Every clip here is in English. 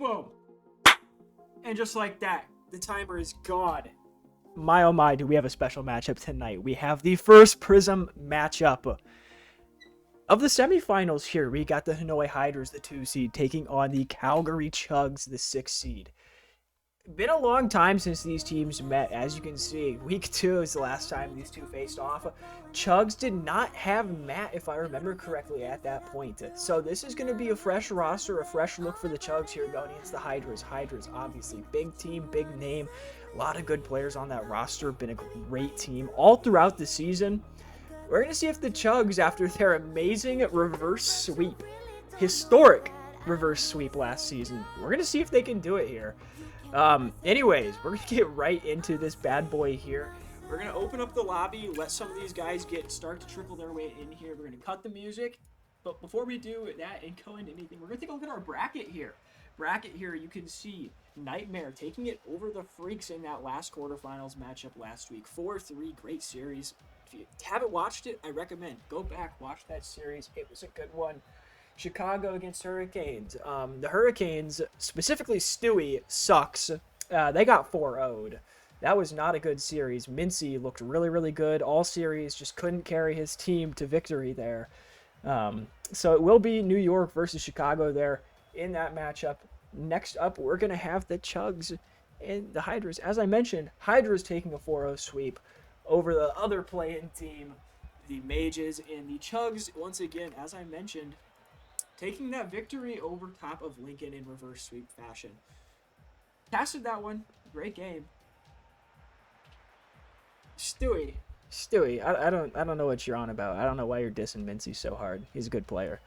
Boom. And just like that, the timer is gone. My oh my, do we have a special matchup tonight. We have the first Prism matchup of the semifinals here. We got the Hanoi Hydras, the 2 seed, taking on the Calgary Chugs, the 6 seed. Been a long time since these teams met. As you can see, week 2 is the last time these two faced off. Chugs did not have Matt, if I remember correctly, at that point. So this is going to be a fresh roster, a fresh look for the Chugs here going against the Hydras. Hydras, obviously, big team, big name. A lot of good players on that roster. Been a great team all throughout the season. We're going to see if the Chugs, after their amazing reverse sweep, historic reverse sweep last season, we're going to see if they can do it here. Anyways, we're going to get right into this bad boy here. We're going to open up the lobby, let some of these guys start to trickle their way in here. We're going to cut the music. But before we do that and go into anything, we're going to take a look at our bracket here. You can see Nightmare taking it over the Freaks in that last quarterfinals matchup last week. 4-3, great series. If you haven't watched it, I recommend. Go back, watch that series. It was a good one. Chicago against Hurricanes. The Hurricanes, specifically Stewie, sucks. They got 4-0'd. That was not a good series. Mincy looked really, really good all series, just couldn't carry his team to victory there. So it will be New York versus Chicago there in that matchup. Next up, we're going to have the Chugs and the Hydras. As I mentioned, Hydras taking a 4-0 sweep over the other play-in team, the Mages, and the Chugs, once again, as I mentioned, taking that victory over top of Lincoln in reverse sweep fashion. Casted that one. Great game. Stewie, I don't know what you're on about. I don't know why you're dissing Mincy so hard. He's a good player.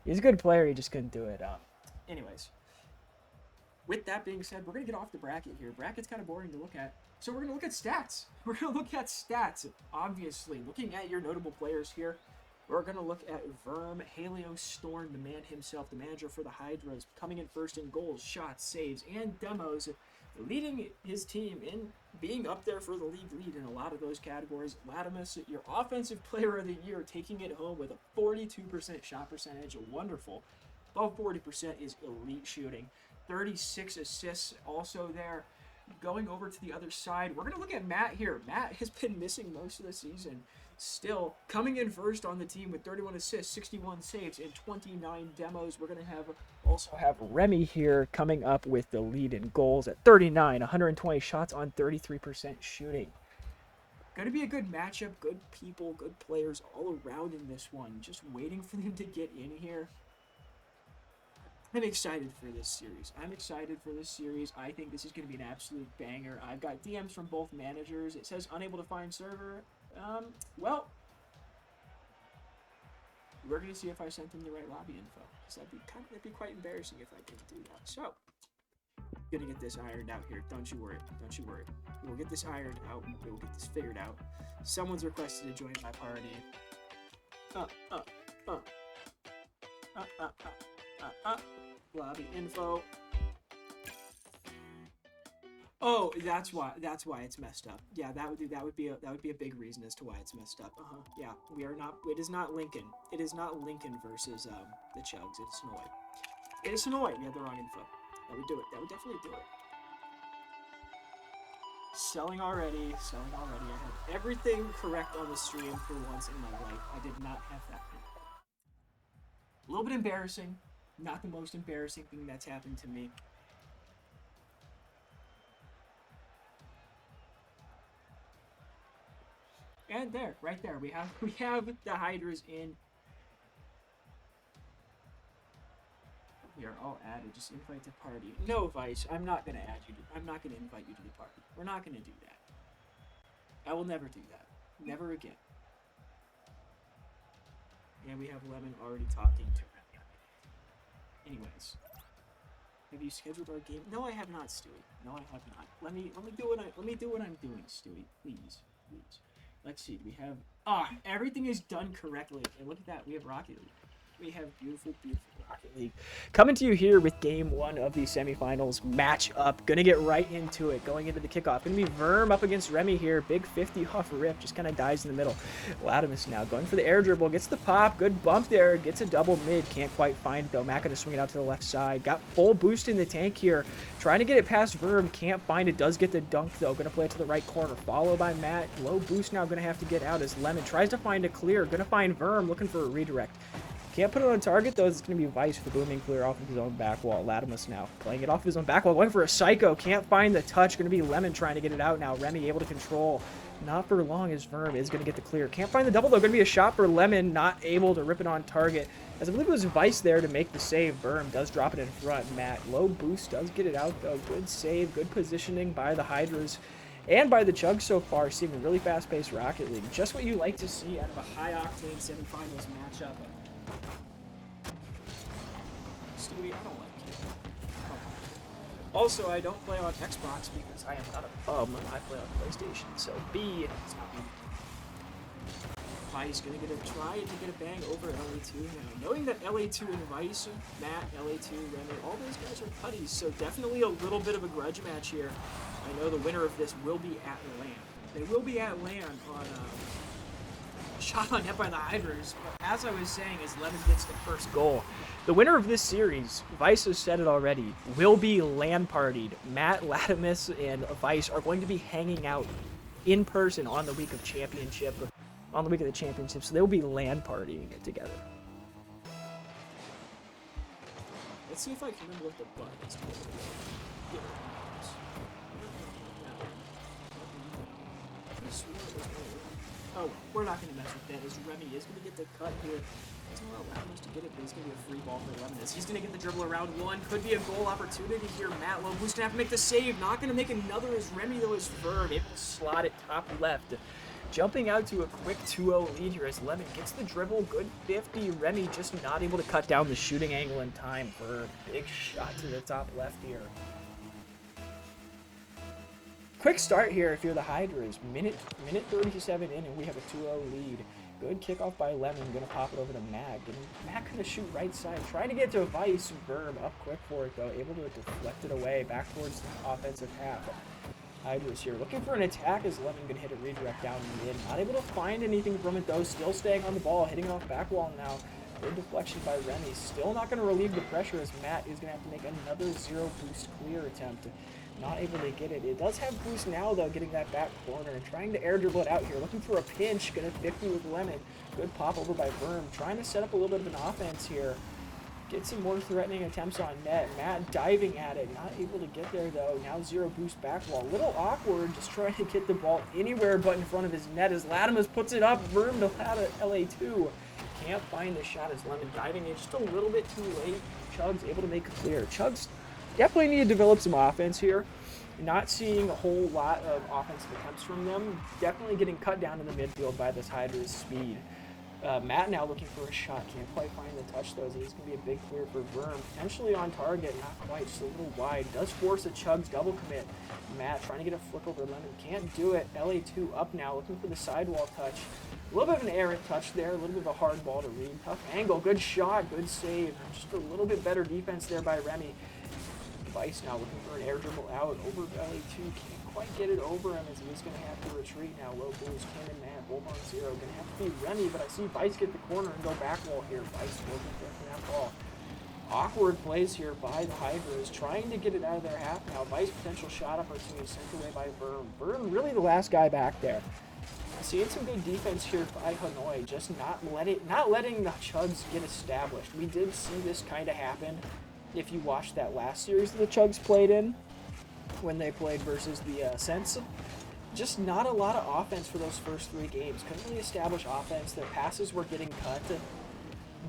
He just couldn't do it. Anyways, with that being said, we're going to get off the bracket here. Bracket's kind of boring to look at. So we're going to look at stats. Obviously, looking at your notable players here. We're going to look at Verm, Halio Storm, the man himself, the manager for the Hydras, coming in first in goals, shots, saves, and demos, leading his team in being up there for the league lead in a lot of those categories. Latimus, your offensive player of the year, taking it home with a 42% shot percentage. Wonderful. Above 40% is elite shooting. 36 assists also there. Going over to the other side, we're going to look at Matt here. Matt has been missing most of the season. Still coming in first on the team with 31 assists, 61 saves, and 29 demos. We're going to also have Remy here coming up with the lead in goals at 39, 120 shots on 33% shooting. Going to be a good matchup, good people, good players all around in this one. Just waiting for them to get in here. I'm excited for this series. I think this is going to be an absolute banger. I've got DMs from both managers. It says unable to find server. Well, we're going to see if I sent them the right lobby info. Because that'd be quite embarrassing if I didn't do that. So, gonna get this ironed out here. Don't you worry. We'll get this ironed out. We'll get this figured out. Someone's requested to join my party. Lobby info. Oh, that's why it's messed up. Yeah, that would be a big reason as to why it's messed up. Yeah, we are not. It is not Lincoln. It is not Lincoln versus the Chugs. It's Hanoi. It is Hanoi. We had the wrong info. That would do it. That would definitely do it. Selling already. I had everything correct on the stream for once in my life. I did not have that. A little bit embarrassing. Not the most embarrassing thing that's happened to me. And there, right there, we have the Hydras in. We are all added. Just invite to party. No, Vice, I'm not gonna add you. I'm not gonna invite you to the party. We're not gonna do that. I will never do that. Never again. And we have Lemon already talking to him. Anyways, have you scheduled our game? No, I have not, Stewie. No, I have not. Let me do what I'm doing, Stewie. Please. Let's see. We have everything is done correctly. And look at that. We have Rocket League. We have beautiful, beautiful Rocket League coming to you here with game one of the semifinals matchup. Gonna get right into it, going into the kickoff. Gonna be Verm up against Remy here. Big 50 off rip, just kind of dies in the middle. Latimus now going for the air dribble, gets the pop, good bump there, gets a double mid, can't quite find it though. Matt gonna swing it out to the left side. Got full boost in the tank here, trying to get it past Verm, can't find it, does get the dunk though. Gonna play it to the right corner, followed by Matt. Low boost now, gonna have to get out as Lemon tries to find a clear, gonna find Verm, looking for a redirect. Can't put it on target, though. It's going to be Vice with the booming clear off of his own back wall. Latimus now playing it off of his own back wall. Going for a Psycho. Can't find the touch. Going to be Lemon trying to get it out now. Remy able to control. Not for long as Verm is going to get the clear. Can't find the double, though. Going to be a shot for Lemon. Not able to rip it on target. As I believe it was Vice there to make the save. Verm does drop it in front. Matt, low boost, does get it out, though. Good save. Good positioning by the Hydras. And by the Chugs so far, seeing a really fast-paced Rocket League. Just what you like to see out of a high-octane semifinals matchup. Stewie, I don't like it. Also, I don't play on Xbox because I am not a bum. I play on PlayStation, so B, it's not me. Vice gonna try to get a bang over LA2 now. Knowing that LA2 and Vice, Matt, LA2, Remy, all those guys are putties, so definitely a little bit of a grudge match here. I know the winner of this will be at LAN. They will be at LAN on shot on net by the Hydras, but as I was saying, as Lemon gets the first goal, the winner of this series, Vice has said it already, will be LAN partied. Matt, Latimus, and Vice are going to be hanging out in person on the week of championship, on the week of the championship, so they will be LAN partying it together. Let's see if I can remember what the button is. Oh, we're not going to mess with that, as Remy is going to get the cut here. Doesn't allow Latimus to get it, but he's going to be a free ball for Latimus. He's going to get the dribble around one. Could be a goal opportunity here. Matt Lowe, who's going to have to make the save. Not going to make another as Remy, though, is firm. Able to slot it top left. Jumping out to a quick 2-0 lead here as Lemon gets the dribble. Good 50. Remy just not able to cut down the shooting angle in time for a big shot to the top left here. Quick start here if you're the Hydras. Minute 37 in, and we have a 2-0 lead. Good kickoff by Lemon. Going to pop it over to Matt. Matt going to shoot right side. Trying to get to Vice. Verm up quick for it, though. Able to deflect it away back towards the offensive half. Hydras here. Looking for an attack as Lemon going to hit a redirect down the mid. Not able to find anything from it, though. Still staying on the ball. Hitting it off back wall now. Good deflection by Remy. Still not going to relieve the pressure as Matt is going to have to make another zero boost clear attempt. Not able to get it. It does have boost now, though, getting that back corner. Trying to air dribble it out here. Looking for a pinch. Gonna 50 with Lemon. Good pop over by Verm. Trying to set up a little bit of an offense here. Get some more threatening attempts on net. Matt diving at it. Not able to get there, though. Now zero boost back wall. Little awkward. Just trying to get the ball anywhere but in front of his net as Latimus puts it up. Verm to LA2. Can't find the shot as Lemon diving in just a little bit too late. Chugs able to make it clear. Chugs definitely need to develop some offense here. Not seeing a whole lot of offensive attempts from them. Definitely getting cut down in the midfield by this Hydra's speed. Matt now looking for a shot. Can't quite find the touch, though, as he's going to be a big clear for Verm. Potentially on target. Not quite. Just a little wide. Does force a Chugs double commit. Matt trying to get a flick over Lemon. Can't do it. LA2 up now. Looking for the sidewall touch. A little bit of an errant touch there. A little bit of a hard ball to read. Tough angle. Good shot. Good save. Just a little bit better defense there by Remy. Vice now looking for an air dribble out over LA2. Can't quite get it over him as he's going to have to retreat now. Low boost, Cannon Man, hold on zero. Going to have to be Remy, but I see Vice get the corner and go back wall here. Vice looking for that ball. Awkward plays here by the Hydras, trying to get it out of their half now. Vice potential shot opportunity sent away by Verm. Verm really the last guy back there. Seeing some good defense here by Hanoi, just not letting the Chugs get established. We did see this kind of happen. If you watched that last series that the Chugs played in, when they played versus the Sense, just not a lot of offense for those first three games. Couldn't really establish offense. Their passes were getting cut.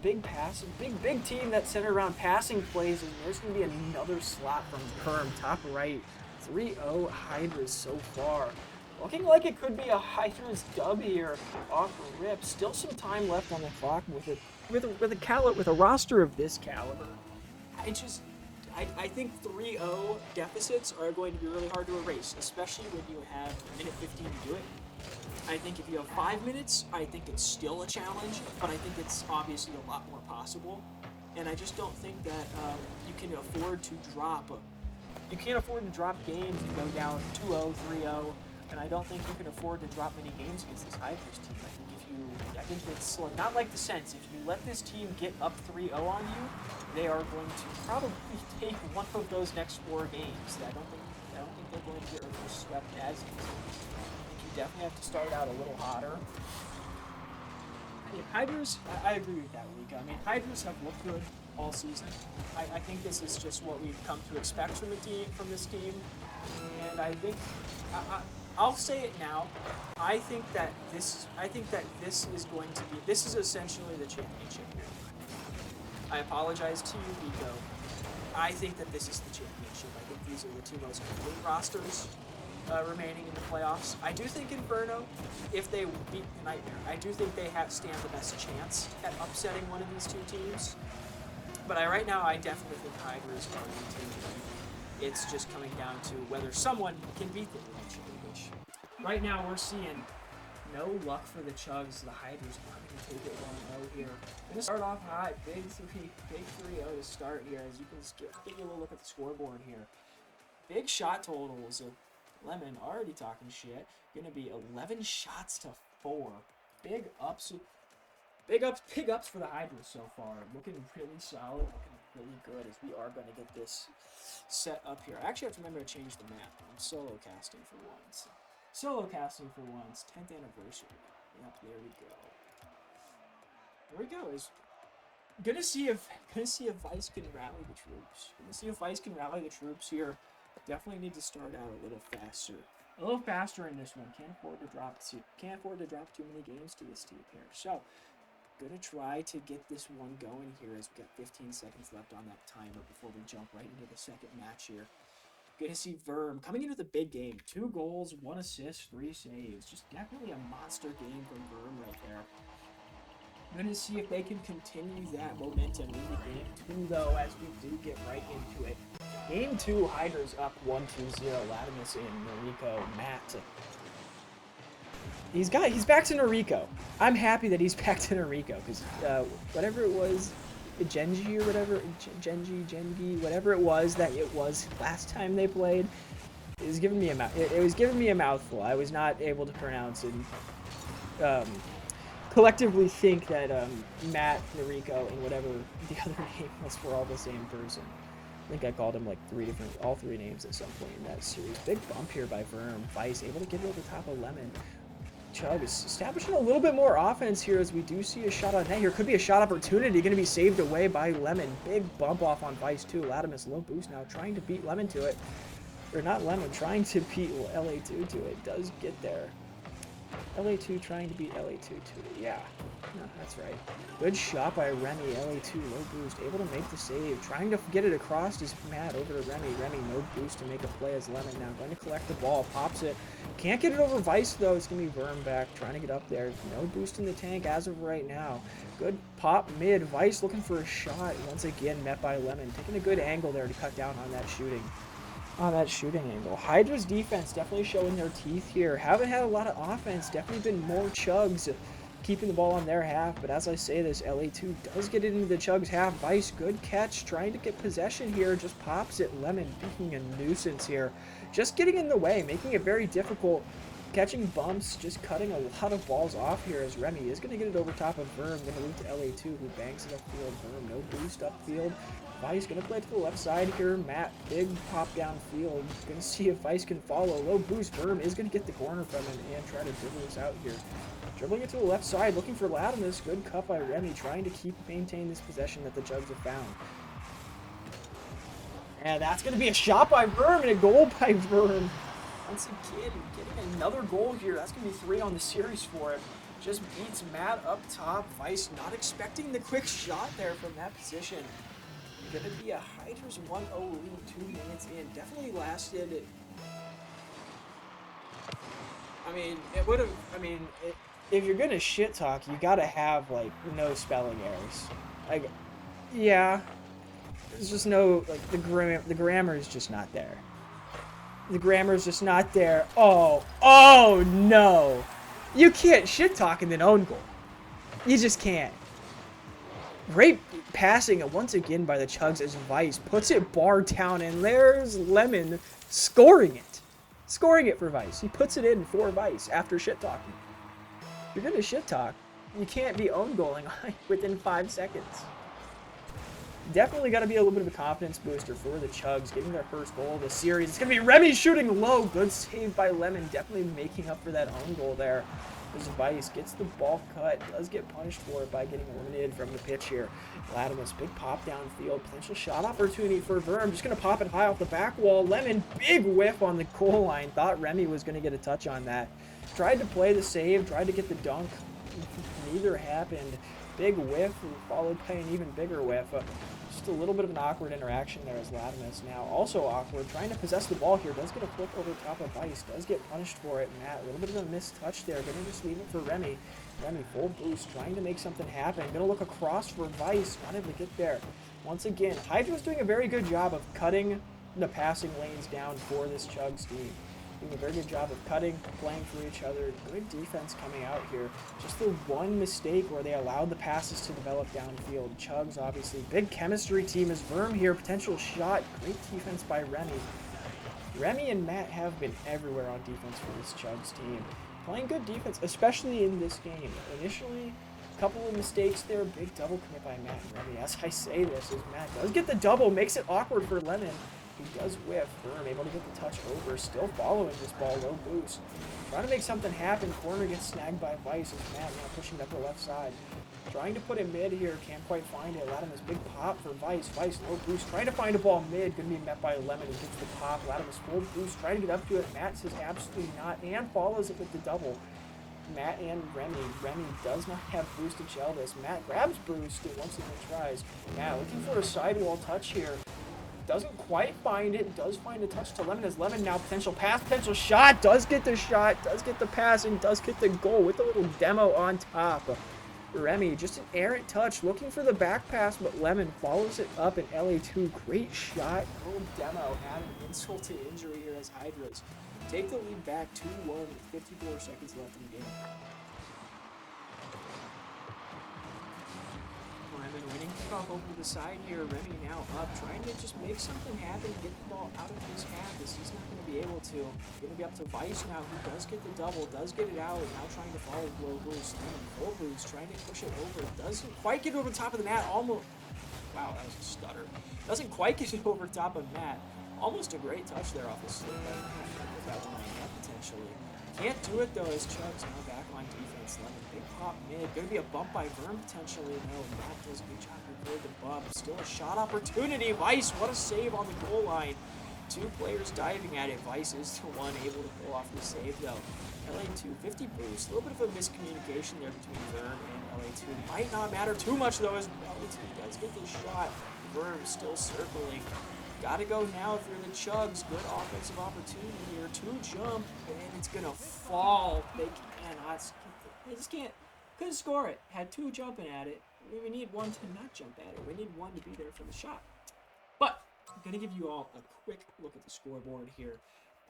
Big pass, big team that centered around passing plays, and there's going to be another slot from Perm, top right. 3-0 Hydras so far. Looking like it could be a Hydras dub here off the rip. Still some time left on the clock with a roster of this caliber. I think 3-0 deficits are going to be really hard to erase, especially when you have a minute 15 to do it. I think if you have 5 minutes, I think it's still a challenge, but I think it's obviously a lot more possible. And I just don't think that you can afford to drop. You can't afford to drop games and go down 2-0, 3-0, and I don't think you can afford to drop many games against this Hydras team. I think it's not like the Sens. If you let this team get up 3-0 on you, they are going to probably take one of those next 4 games. I don't think they're going to get swept as easy. I think you definitely have to start out a little hotter. I mean, Hydras, I agree with that, Luka. I mean, Hydras have looked good all season. I think this is just what we've come to expect from this team, and I think I'll say it now. I think that this is going to be. This is essentially the championship here. I apologize to you, Nico. I think that this is the championship. I think these are the 2 most complete rosters remaining in the playoffs. I do think Inferno, if they beat the Nightmare, I do think they stand the best chance at upsetting one of these 2 teams. But right now, I definitely think Hydras are the team. It's just coming down to whether someone can beat them eventually, which right now we're seeing no luck for the Chugs. The Hydras are going to take it 1-0 here. We're going to start off high. Big 3-0 to start here. As you can give you a little look at the scoreboard here. Big shot totals. Lemon already talking shit. Going to be 11 shots to 4. Big ups for the Hydras so far. Looking really solid, looking really good as we are going to get this set up here. I actually have to remember to change the map. I'm solo casting for once. 10th anniversary. Yep, there we go. Is gonna see if Vice can rally the troops. Here. Definitely need to start out a little faster in this one. Can't afford to drop too many games to this team here. So, gonna try to get this one going here as we got 15 seconds left on that timer before we jump right into the second match here. Gonna see Verm coming in with a big game. 2 goals, 1 assist, 3 saves. Just definitely a monster game from Verm right there. Gonna see if they can continue that momentum into game 2 though, as we do get right into it. Game 2, Hydras up 1-0. Latimus in Noriko. Matt. He's back to Noriko. I'm happy that he's back to Noriko because whatever it was, Genji or whatever, Gengi, whatever it was last time they played, it was giving me a mouthful. I was not able to pronounce and collectively think that Matt, Noriko, and whatever the other name was were all the same person. I think I called him like all three names at some point in that series. Big bump here by Verm. Vice able to get it over the top of Lemon. Chug is establishing a little bit more offense here as we do see a shot on net here. Could be a shot opportunity. Going to be saved away by Lemon. Big bump off on Vice too. Latimus low boost now. Trying to beat Lemon to it. Or not Lemon. Trying to beat LA2 to it. Does get there. LA2 trying to beat LA2 to it. Yeah. No, that's right. Good shot by Remy. LA2 low boost. Able to make the save. Trying to get it across his mat over to Remy. Remy no boost to make a play as Lemon now. Going to collect the ball. Pops it. Can't get it over Vice though. It's going to be Verm back. Trying to get up there. No boost in the tank as of right now. Good pop mid. Vice looking for a shot. Once again met by Lemon. Taking a good angle there to cut down on that shooting. Angle. Hydra's defense definitely showing their teeth here. Haven't had a lot of offense. Definitely been more Chugs keeping the ball on their half. But as I say this, LA2 does get it into the Chugs half. Vice, good catch. Trying to get possession here. Just pops it. Lemon being a nuisance here. Just getting in the way. Making it very difficult. Catching bumps. Just cutting a lot of balls off here as Remy is going to get it over top of Verm. Going to move to LA2 who banks it upfield. Verm no boost upfield. Vice going to play to the left side here. Matt, big pop downfield. Going to see if Vice can follow. Low boost. Verm is going to get the corner from him and try to dribble this out here. Dribbling it to the left side, looking for Latimus. Good cut by Remy, trying to maintain this possession that the Jugs have found. And that's going to be a shot by Verm and a goal by Verm. Once again, getting another goal here. That's going to be 3 on the series for him. Just beats Matt up top. Vice not expecting the quick shot there from that position. Going to be a Hydras 1-0 lead 2 minutes in. Definitely lasted. I mean, it would have. I mean, if you're gonna shit talk, you gotta have like no spelling errors. Like, yeah, there's just no like the grammar is just not there. The grammar is just not there. Oh no! You can't shit talk and then own goal. You just can't. Great passing once again by the Chugs as Vice puts it bar down, and there's Lemon scoring it. Scoring it for Vice. He puts it in for Vice after shit talking. If you're gonna shit talk, you can't be own goaling within 5 seconds. Definitely got to be a little bit of a confidence booster for the Chugs, getting their first goal of the series. It's going to be Remy shooting low. Good save by Lemon, definitely making up for that own goal there. As Vice gets the ball cut, does get punished for it by getting eliminated from the pitch here. Latimus, big pop downfield, potential shot opportunity for Verm. Just going to pop it high off the back wall. Lemon, big whiff on the goal line. Thought Remy was going to get a touch on that. Tried to play the save, tried to get the dunk. Neither happened. Big whiff, followed by an even bigger whiff. Just a little bit of an awkward interaction there as Latimus now also awkward, trying to possess the ball here, does get a flick over top of Vice, does get punished for it. Matt, a little bit of a missed touch there, gonna just leave it for Remy. Remy, full boost, trying to make something happen, gonna look across for Vice, not able to get there. Once again, Hydras doing a very good job of cutting the passing lanes down for this Chugs team. Doing a very good job of cutting, playing for each other. Good defense coming out here. Just the one mistake where they allowed the passes to develop downfield. Chugs, obviously. Big chemistry team is Verm here. Potential shot. Great defense by Remy. Remy and Matt have been everywhere on defense for this Chugs team. Playing good defense, especially in this game. Initially, a couple of mistakes there. Big double commit by Matt and Remy. As I say this, as Matt does get the double, makes it awkward for Lemon. He does whiff. Verm able to get the touch over. Still following this ball. Low boost. Trying to make something happen. Corner gets snagged by Vice as Matt now pushing up the left side. Trying to put it mid here. Can't quite find it. Latimus big pop for Vice. Vice low boost. Trying to find a ball mid. Going to be met by Lemon. He gets the pop. Latimus full boost. Trying to get up to it. Matt says absolutely not. And follows it with the double. Matt and Remy. Remy does not have boost to gel this. Matt grabs boost and once again tries. Now looking for a sidewall touch here. Doesn't quite find it, does find a touch to Lemon as Lemon now potential pass, potential shot, does get the shot, does get the passing, does get the goal with a little demo on top. Remy, just an errant touch, looking for the back pass, but Lemon follows it up in LA2. Great shot, little demo, adding insult to injury here as Hydras take the lead back 2-1 with 54 seconds left in the game. Lemon winning kickoff over to the side here. Remy now up, trying to just make something happen, get the ball out of his half as he's not going to be able to. Going to be up to Vice now, who does get the double, does get it out, now trying to follow low boost, full boost, trying to push it over. Doesn't quite get over the top of the mat, almost. Wow, that was a stutter. Doesn't quite get it over top of Matt. Almost a great touch there off the slip without lining up potentially. Can't do it though as Chugs now back on defense. Lemon, big pop mid. Gonna be a bump by Verm potentially. No, Matt does a good job to avoid the bump. Still a shot opportunity. Vice, what a save on the goal line. Two players diving at it. Vice is the one able to pull off the save though. LA2, 50 boost. A little bit of a miscommunication there between Verm and LA2. Might not matter too much though as LA2 does get the shot. Verm still circling. Gotta go now if you're the Chugs. Good offensive opportunity here. 2 jump, and it's gonna fall. They cannot. They just can't. Couldn't score it. Had 2 jumping at it. We need 1 to not jump at it. We need 1 to be there for the shot. But I'm gonna give you all a quick look at the scoreboard here.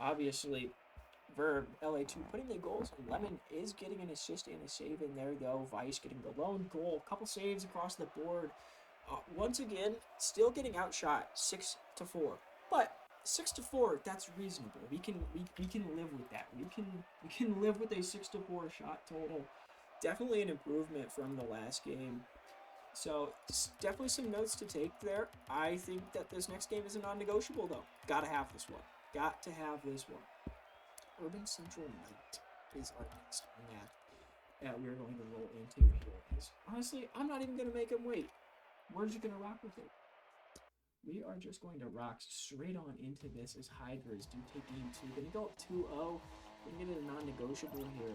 Obviously, Verb, LA2 putting the goals. Lemon is getting an assist and a save in there though. Vice getting the lone goal. Couple saves across the board. Once again, still getting outshot 6-4, but 6-4, that's reasonable. We can live with that. We can live with a 6-4 shot total. Definitely an improvement from the last game. So definitely some notes to take there. I think that this next game is a non-negotiable though. Gotta have this one. Got to have this one. Urban Central Knight is our next map that we're going to roll into here. Honestly, I'm not even gonna make him wait. We're just going to rock with it. We are just going to rock straight on into this as Hydras do take game 2. Going to go up 2-0. Going to get it a non-negotiable here.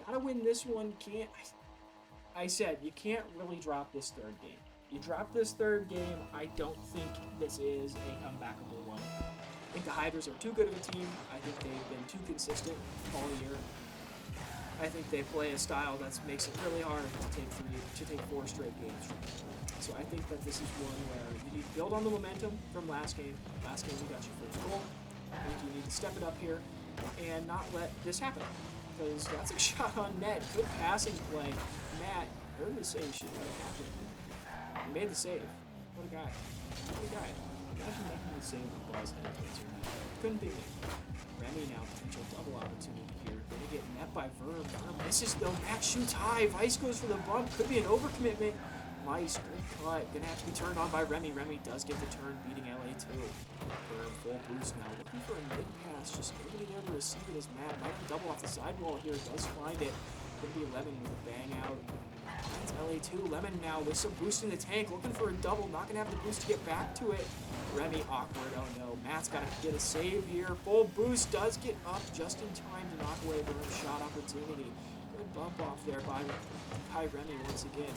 Got to win this one. Can't. I said, you can't really drop this 3rd game. You drop this 3rd game, I don't think this is a comebackable one. I think the Hydras are too good of a team. I think they've been too consistent all year. I think they play a style that makes it really hard to take 4 straight games from them. So I think that this is one where you need to build on the momentum from last game. Last game you got your first goal. I think you need to step it up here and not let this happen. because that's a shot on net. Good passing play. Matt, heard the save should have happened. He made the save. What a guy. What a guy. Imagine making the save with the ball's headed towards your net. Couldn't be me. Remy now, potential double opportunity here. Gonna get met by Verb. Verb misses though. Matt shoots high. Vice goes for the bump. Could be an overcommitment. Vice, good cut. Gonna have to be turned on by Remy. Remy does get the turn, beating LA2. Verb full boost now. Looking for a mid pass. Just nobody there to receive it as Matt might have a double off the sidewall here. Does find it. Could be Lemon with a bang out. That's LA2. Lemon now with some boost in the tank. Looking for a double. Not going to have the boost to get back to it. Remy awkward. Oh no. Matt's got to get a save here. Full boost does get up just in time to knock away Verm's shot opportunity. Good bump off there by Remy once again.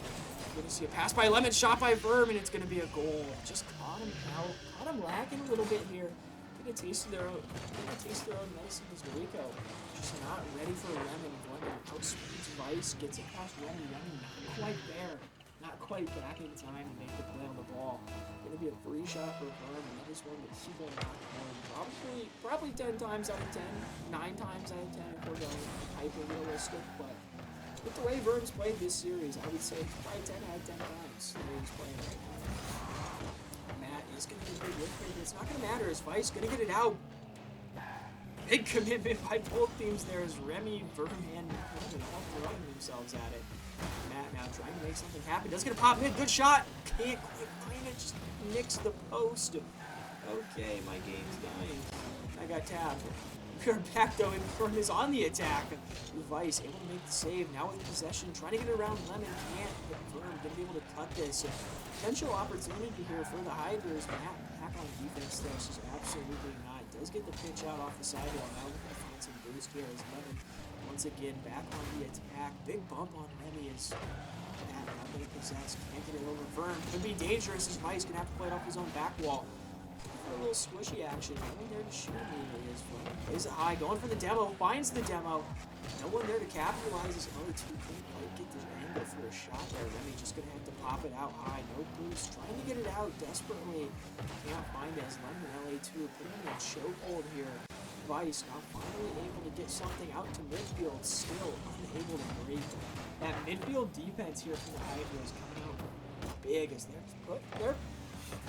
We're going to see a pass by Lemon. Shot by Verm, and it's going to be a goal. Just caught him out. Caught him lagging a little bit here. Getting a taste of their own medicine is Rico. Just not ready for Lemon. Lemon outspeeds Vice, gets it past Remy. Remy not quite there. Not quite back in time to make the play on the ball. Gonna be a free shot for Verm, and that is one that he will not home. Probably 10 times out of 10. 9 times out of 10 if we're going hyper realistic, but with the way Verm's played this series, I would say it's probably 10 out of 10 times the way he's playing right now. Matt is gonna get a big lift here, but it's not gonna matter as Vice gonna get it out. Big commitment by both teams there as Remy, Verm, and Lemon all throwing themselves at it. Matt now trying to make something happen. Does get a pop mid. Good shot. Can't quite find it. Just nicks the post. Okay, my game's dying. I got tabbed. We are back though, and Verm is on the attack. Vice able to make the save. Now with possession, trying to get around Lemon. Can't, but Verm gonna be able to cut this. Potential opportunity here for the Hydras. Matt back on defense though. This is absolutely not. Does get the pitch out off the sidewall. Now looking to find some boost here as Lemon once again back on the attack. Big bump on Remy is Matt not going to possess. Can't get it over Verm. Could be dangerous as Vice gonna have to play it off his own back wall. A little squishy action. No one there to shoot immediately as Verm plays it high. Going for the demo. Finds the demo. No one there to capitalize as LA2 couldn't quite get the angle for a shot there. Remy just gonna have to pop it out high. No boost. Trying to get it out desperately. Can't find it as Lemon LA2 putting him in a chokehold here. Vice now finally able to get something out to midfield. Still unable to break. That midfield defense here from the Hydras coming out big as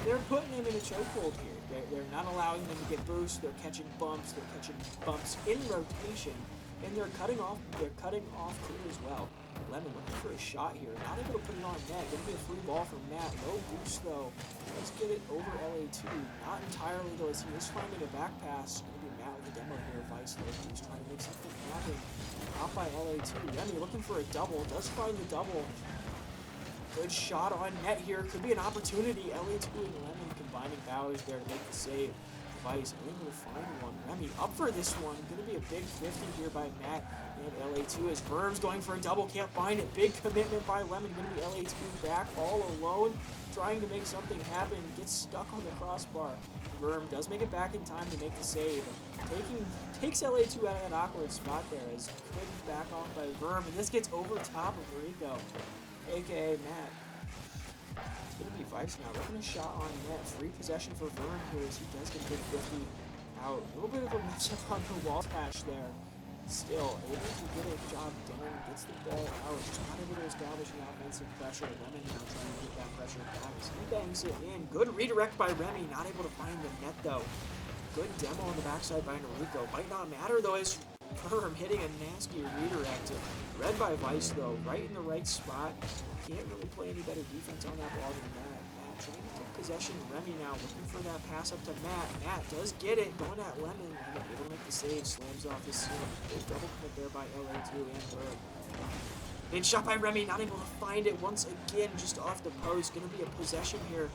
they're putting him in a chokehold here. They're not allowing them to get boosts. They're catching bumps. They're catching bumps in rotation. And they're cutting off clear as well. Lemon looking for a shot here. Not able to put it on net. Gonna be a free ball from Matt. No boost though. Let's get it over LA2. Not entirely though, as he is finding a back pass. Gonna be Matt with the demo here. Vice though. He's trying to make something happen. Out by LA2. Remy looking for a double. Does find the double. Good shot on net here. Could be an opportunity. LA2 and Lemon combining powers there to make the save. Vice able to find one. Remy up for this one. Gonna be a big 50 here by Matt and LA2 as Verm's going for a double. Can't find it. Big commitment by Lemon. Gonna be LA2 back all alone. Trying to make something happen. Gets stuck on the crossbar. Verm does make it back in time to make the save. Takes LA2 out of that awkward spot there as quick back off by Verm. And this gets over top of Rico, aka Matt. It's going to be Vice now. Looking a shot on net. Free possession for Verm here as he does get a good 50 out. A little bit of a mess up on the wall patch there. Still able to get a job done. Gets the ball out. Just not able to establish an offensive pressure. Lemon now trying to get that pressure back. He bangs it in. Good redirect by Remy. Not able to find the net though. Good demo on the backside by Noriko. Might not matter though as Verm hitting a nasty redirect. Read by Vice though. Right in the right spot. Can't really play any better defense on that ball than Matt. Matt trying to take possession. Remy now looking for that pass up to Matt. Matt does get it. Going at Lemon. Lemon able to make the save. Slams off his ceiling. Big double commit there by LA2 and Verm. Big shot by Remy. Not able to find it once again. Just off the post. Gonna be a possession here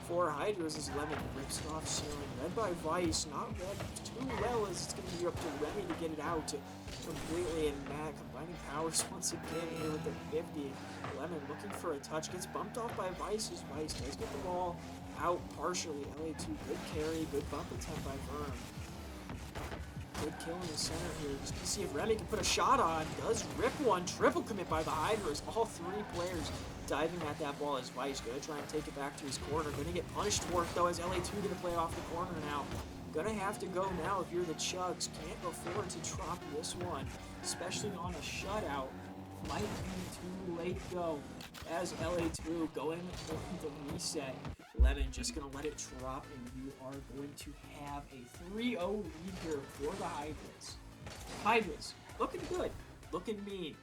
for Hydras as Lemon rips it off ceiling. Read by Vice. Not read too well as it's gonna be up to Remy to get it out completely, and Matt combining powers once again here with the 50. Lemon looking for a touch, gets bumped off by Vice as Vice does get the ball out partially. LA2, good carry, good bump attempt by Verm. Good kill in the center here, just to see if Remy can put a shot on. Does rip one, triple commit by the Hydras. All three players diving at that ball as Vice. Gonna try and take it back to his corner. Gonna get punished for it though as LA2 gonna play off the corner now. Gonna have to go now if you're the Chugs. Can't afford to drop this one, especially on a shutout. Might be too late though, as LA2 going for the reset. Lemon just gonna let it drop, and you are going to have a 3-0 lead here for the Hydras. Hydras, looking good, looking mean.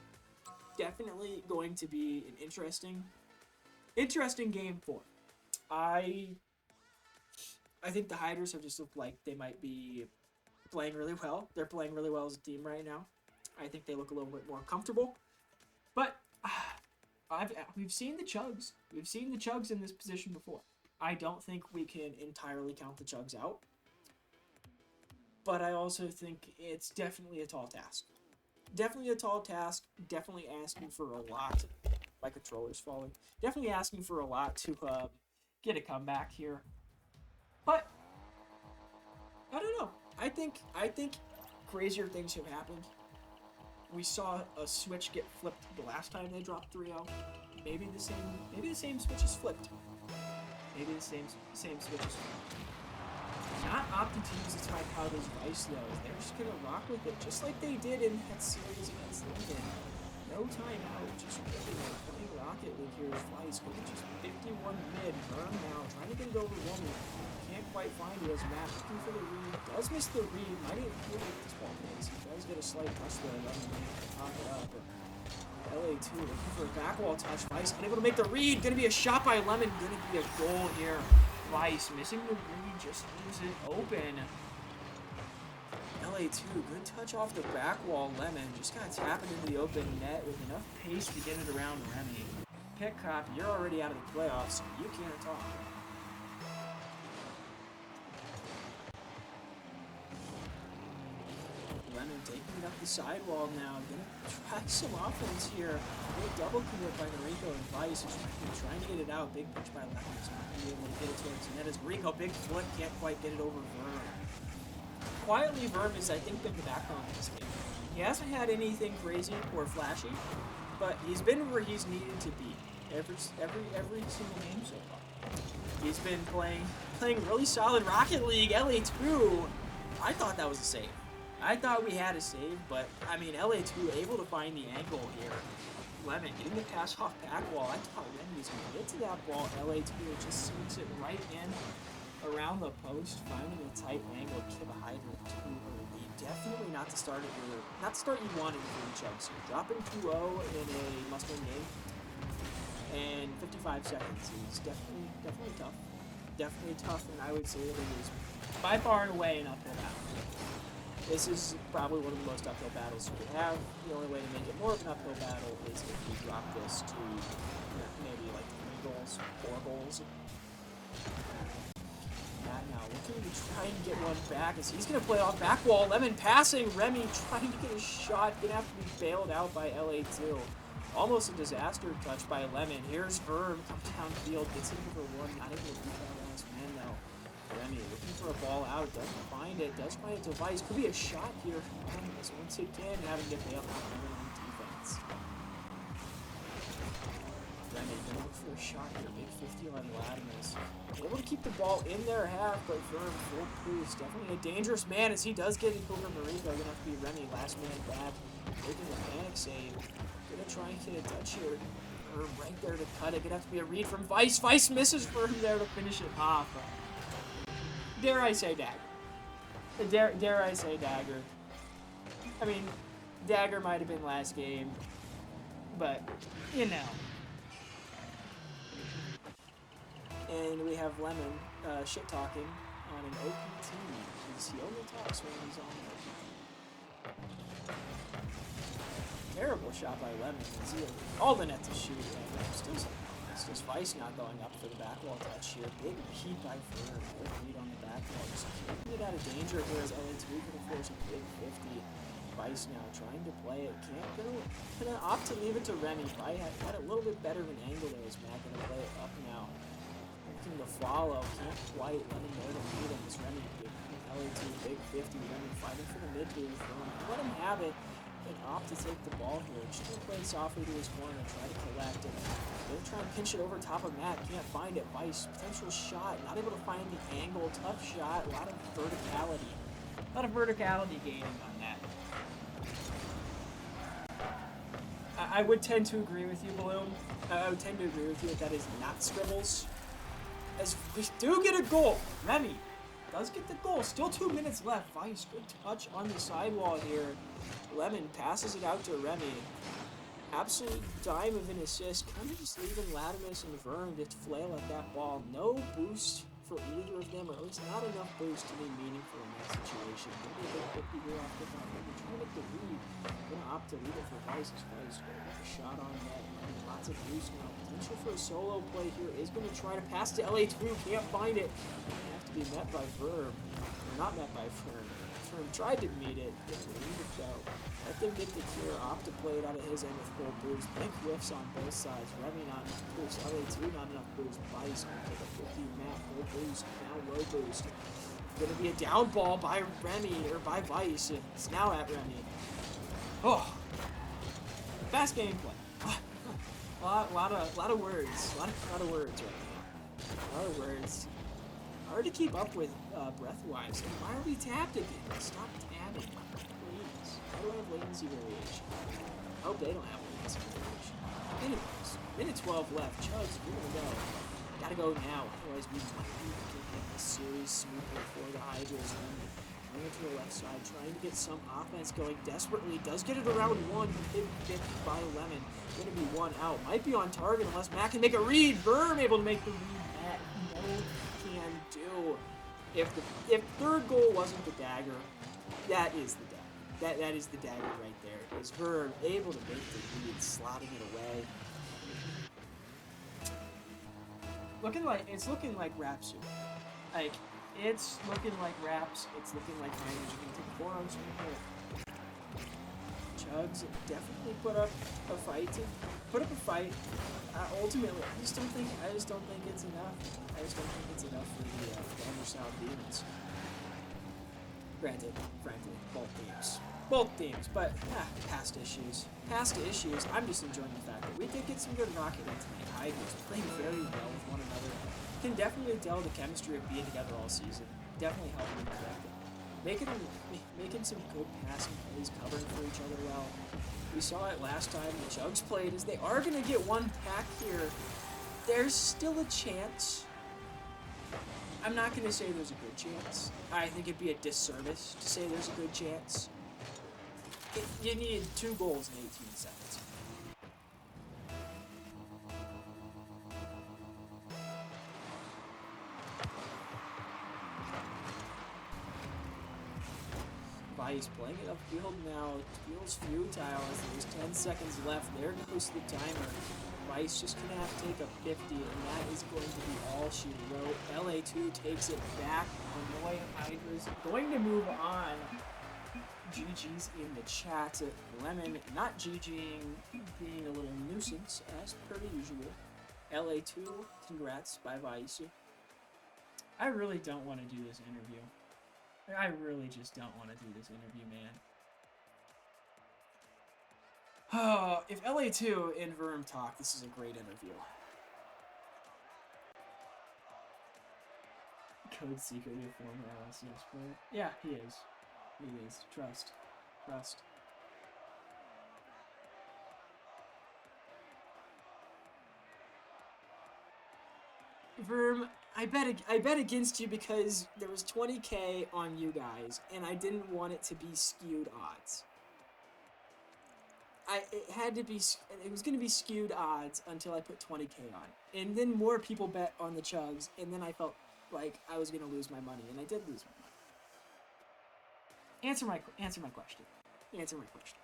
Definitely going to be an interesting game 4. I think the Hydras have just looked like they might be playing really well. They're playing really well as a team right now. I think they look a little bit more comfortable. But we've seen the Chugs. We've seen the Chugs in this position before. I don't think we can entirely count the Chugs out. But I also think it's definitely a tall task. Definitely a tall task. Definitely asking for a lot. My controller's falling. Definitely asking for a lot to get a comeback here. But I don't know. I think crazier things have happened. We saw a switch get flipped the last time they dropped 3-0. Maybe the same switch is flipped. Maybe the same switch is flipped. Not opting to use the Tide Powder's Vice though. They're just gonna rock with it, just like they did in that series against London. No timeout, just ripping it, playing Rocket League here is Vice, going just 51 mid, Burn now, trying to get it over Woman. Can't quite find it as Matt looking for the read. Does miss the read, might even feel like this ball plays. He does get a slight touch there, letting him pop it up. LA2 looking for a back wall touch. Vice unable to make the read. Gonna be a shot by Lemon. Gonna be a goal here. Vice missing the read, just leaves it open. LA2, good touch off the back wall. Lemon just kind of tapping into the open net with enough pace to get it around Remy. Pick Cop, you're already out of the playoffs, so you can't talk. Lemon taking it up the sidewall now. Gonna try some offense here. Big double commit by Noriko and Vice. Trying to get it out. Big pitch by Lemon. He's not going to be able to get it towards the net as Noriko, big foot, can't quite get it over Verm. Quietly, Verm has, I think, been the backbone in this game. He hasn't had anything crazy or flashy, but he's been where he's needed to be every single game so far. He's been playing really solid Rocket League. LA2, I thought that was a save. I thought we had a save, but, I mean, LA2 able to find the angle here. Lemon getting the pass off back wall. I thought Lemon was going to get to that ball. LA2 just swings it right in around the post, finding a tight angle, give a Hydra 2 early. Definitely not the start you wanted for the Chugs here. Dropping 2-0 in a must-win game, and 55 seconds is definitely tough. Definitely tough, and I would say that it is by far and away an uphill battle. This is probably one of the most uphill battles you could have. The only way to make it more of an uphill battle is if you drop this to maybe like 3 goals, 4 goals. Matt now looking to try and get one back as he's going to play off back wall. Lemon passing, Remy trying to get a shot. Going to have to be bailed out by LA2. Almost a disaster touch by Lemon. Here's Verm, comes downfield, gets it over one, not able to beat that last man though. Remy looking for a ball out, doesn't find it, does find a device, could be a shot here. Once again, having to bail out on defense. Remy gonna look for a shot here, big 50 on Latimus. Able to keep the ball in their half, but Verm full boost. Definitely a dangerous man as he does get it over Mariko. Gonna have to be Remy, last man back, making a panic save. Gonna try and get a touch here. Verm right there to cut it. Gonna have to be a read from Vice. Vice misses Verm there to finish it off. Dare I say Dagger. Dare I say Dagger. I mean, Dagger might have been last game, but, you know. And we have Lemon shit-talking on an OPT, because he only talks when he's on OPT. Terrible shot by Lemon. All the net to shoot, and still it's just Vice not going up for the back wall touch here. Big heat by Verm. Big lead on the back wall. Just keeping it out of danger here as LA2 gonna force a big 50. Vice now trying to play it. Gonna opt to leave it to Remy. Probably had a little bit better of an angle there as Matt gonna play it up now. Looking to follow. Can't quite let him know to meet him. It's Remy. LA2 big 50. Remy fighting for the mid booth. Let him have it. and opt to take the ball here. Just going to play it softly to his corner, try to collect it. Going to try and pinch it over top of Matt. Can't find it. Vice, potential shot. Not able to find the angle. Tough shot. A lot of verticality. A lot of verticality gaining on that. I would tend to agree with you, Bloom. I would tend to agree with you that is not scribbles. As we do get a goal. Remy does get the goal. Still 2 minutes left. Vice, good touch on the sidewall here. Lemon passes it out to Remy. Absolute dime of an assist. Kind of just leaving Latimus and Vern to flail at that ball. No boost for either of them, or at least not enough boost to be meaningful in that situation. Maybe a bit 50 here off the top. Maybe trying to get the lead. Gonna opt to lead it for Vice. Vice gonna get a shot on net. Lots of boost now. Potential for a solo play here. Is gonna try to pass to LA2. Can't find it. Gonna have to be met by Verb. Or not met by Fern. Fern tried to meet it. Didn't leave it though. Let them get the clear. Opt to play it out of his end with full boost. Big whiffs on both sides. Remy not enough boost. LA2 not enough boost. Vice gonna take a 50 map. Full boost. Now low boost. Gonna be a down ball by Remy, or by Vice. It's now at Remy. Oh, fast gameplay. A lot of words. A lot of words right now. A lot of words. Hard to keep up with breath-wise. And why are we tapped again? Stop tabbing, please. How do I have latency variation? I hope they don't have latency variation. Anyways, minute 12 left. Chugs, we're gonna go. Gotta go now. Otherwise, we might be getting a serious sweeper for the Hydras. Going to the left side, trying to get some offense going desperately. Does get it around one. Hit by Lemon. Going to be one out. Might be on target unless Matt can make a read. Verm able to make the read. Matt no can do. If third goal wasn't the dagger, that is the dagger. That is the dagger right there. Is Verm able to make the read, slotting it away. It's looking like Rapsu. Like, it's looking like Raps. It's looking like Hydras. You're gonna take 4 on swing here. Chugs definitely put up a fight. Ultimately, I just don't think it's enough. I just don't think it's enough for the Denver South Demons. Granted, frankly, both teams, but past issues. I'm just enjoying the fact that we did get some good rocket in tonight. Hydras playing very well with one another. Can definitely tell the chemistry of being together all season. Definitely helping them correct it. Making some good passing plays, covering for each other well. We saw it last time the Chugs played, as they are going to get one pack here. There's still a chance. I'm not going to say there's a good chance. I think it'd be a disservice to say there's a good chance. You need 2 goals in 18 seconds. Vice playing it upfield now. It feels futile as there's 10 seconds left. There goes the timer. Vice just gonna have to take a 50, and that is going to be all she wrote. LA2 takes it back. Hanoi Hydras going to move on. GG's in the chat. Lemon not GGing, being a little nuisance as per usual. LA2, congrats by Vice. I really don't want to do this interview. I really just don't want to do this interview, man. Oh, if LA2 and Verm talk, this is a great interview. Code secret of former LCS player. Yeah, he is. He is. Trust. Verm, I bet against you because there was 20k on you guys, and I didn't want it to be skewed odds. It was going to be skewed odds until I put 20k on. And then more people bet on the Chugs, and then I felt like I was going to lose my money, and I did lose my money. Answer my question. Answer my question.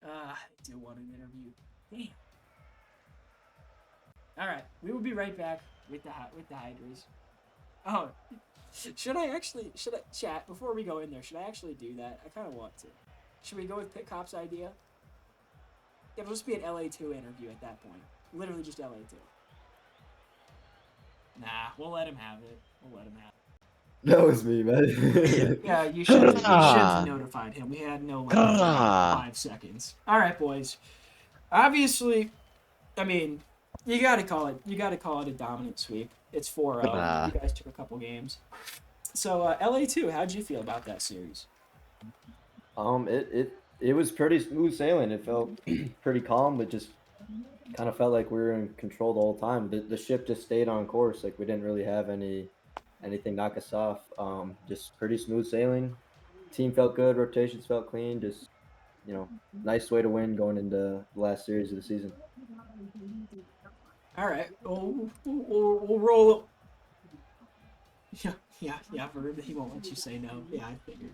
I do want an interview. Damn. All right, we will be right back with the Hydras. Oh, should I chat before we go in there? Should I actually do that? I kind of want to. Should we go with Pit Cop's idea? It'll just be an LA2 interview at that point. Literally just LA2. Nah, we'll let him have it. We'll let him have That was me, man. it. Yeah, you should have notified him. We had no like 5 seconds. All right, boys. Obviously, I mean, you gotta call it. You gotta call it a dominant sweep. It's 4-0. You guys took a couple games. So LA2, how'd you feel about that series? It was pretty smooth sailing. It felt pretty calm, but just kind of felt like we were in control the whole time. The ship just stayed on course. Like we didn't really have anything knock us off. Just pretty smooth sailing. Team felt good. Rotations felt clean. Just nice way to win going into the last series of the season. All right, we'll roll. Yeah. Verb, he won't let you say no. Yeah, I figured.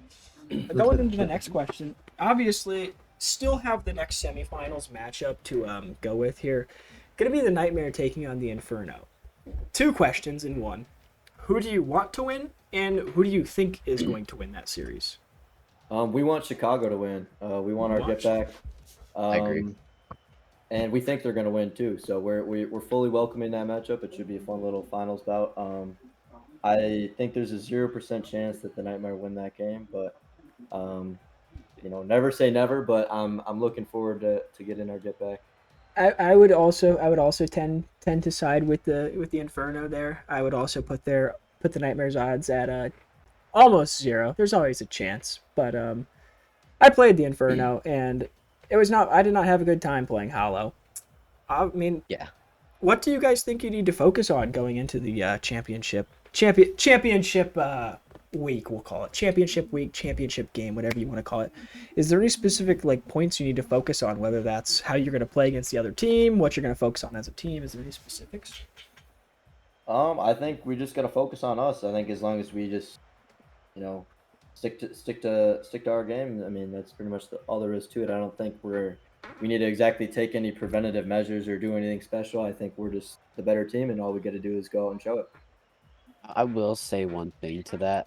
Going into the next question, obviously, still have the next semifinals matchup to go with here. Gonna be the Nightmare taking on the Inferno. 2 questions in one. Who do you want to win, and who do you think is going to win that series? We want Chicago to win. We want our get back. I agree. And we think they're going to win too. So we're fully welcoming that matchup. It should be a fun little finals bout. I think there's a 0% chance that the Nightmare win that game, but never say never. But I'm looking forward to getting our get back. I would also tend to side with the Inferno there. I would also put the Nightmare's odds at almost 0. There's always a chance, but I played the Inferno and I did not have a good time playing Hollow. I mean, yeah. What do you guys think you need to focus on going into the championship week? We'll call it championship week, championship game, whatever you want to call it. Is there any specific points you need to focus on? Whether that's how you're going to play against the other team, what you're going to focus on as a team. Is there any specifics? I think we just got to focus on us. I think as long as we just stick to our game. I mean, that's pretty much all there is to it. I don't think we need to exactly take any preventative measures or do anything special. I think we're just the better team, and all we got to do is go out and show it. I will say one thing to that.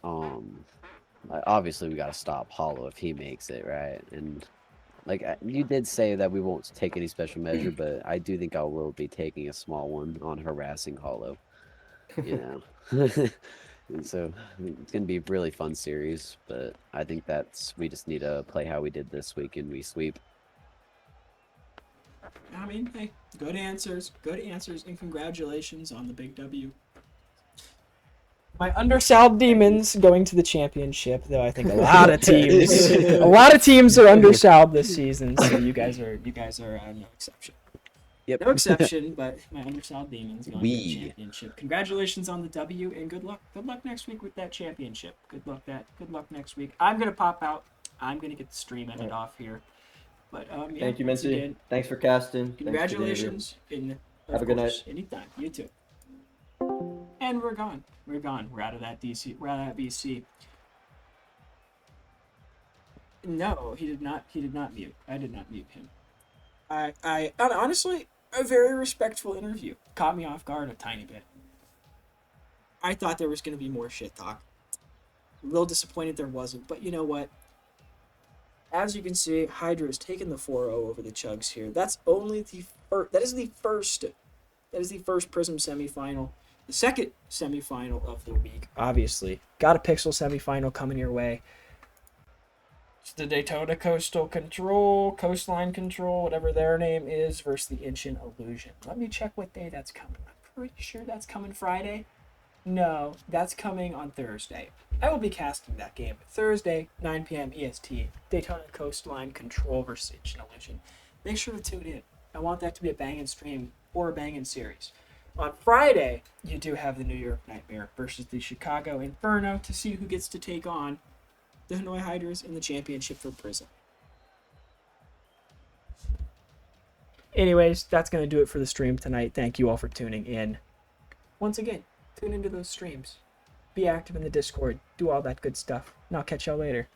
Obviously we got to stop Hollow if he makes it, right? And you did say that we won't take any special measure, but I do think I will be taking a small one on harassing Hollow. And so it's gonna be a really fun series, but I think we just need to play how we did this week and we sweep. I mean, hey, good answers, and congratulations on the big W. My undersold demons going to the championship, though I think a lot of teams are undersold this season, so you guys are no exception. Yep. No exception, but my undersold demons going to the championship. Congratulations on the W, and good luck. Good luck next week with that championship. Good luck next week. I'm gonna pop out. I'm gonna get the stream ended off here. But thank you, Mincy. Thanks for casting. Congratulations. Have a good night. Anytime. You too. And we're gone. We're out of that DC. We're out of that BC. No, he did not mute. I did not mute him. I honestly, a very respectful interview. Caught me off guard a tiny bit. I thought there was going to be more shit talk. A little disappointed there wasn't, but you know what? As you can see, Hydra has taken the 4-0 over the Chugs here. That's only the first. That is the first Prism semifinal. The second semifinal of the week, obviously. Got a Pixel semifinal coming your way. It's the Daytona Coastline Control, whatever their name is, versus the Ancient Illusion. Let me check what day that's coming. I'm pretty sure that's coming Friday. No, that's coming on Thursday. I will be casting that game Thursday, 9 p.m. EST. Daytona Coastline Control versus Ancient Illusion. Make sure to tune in. I want that to be a banging stream or a banging series. On Friday, you do have the New York Nightmare versus the Chicago Inferno to see who gets to take on the Hanoi Hydras in the championship for Prism. Anyways, that's going to do it for the stream tonight. Thank you all for tuning in. Once again, tune into those streams. Be active in the Discord. Do all that good stuff. And I'll catch y'all later.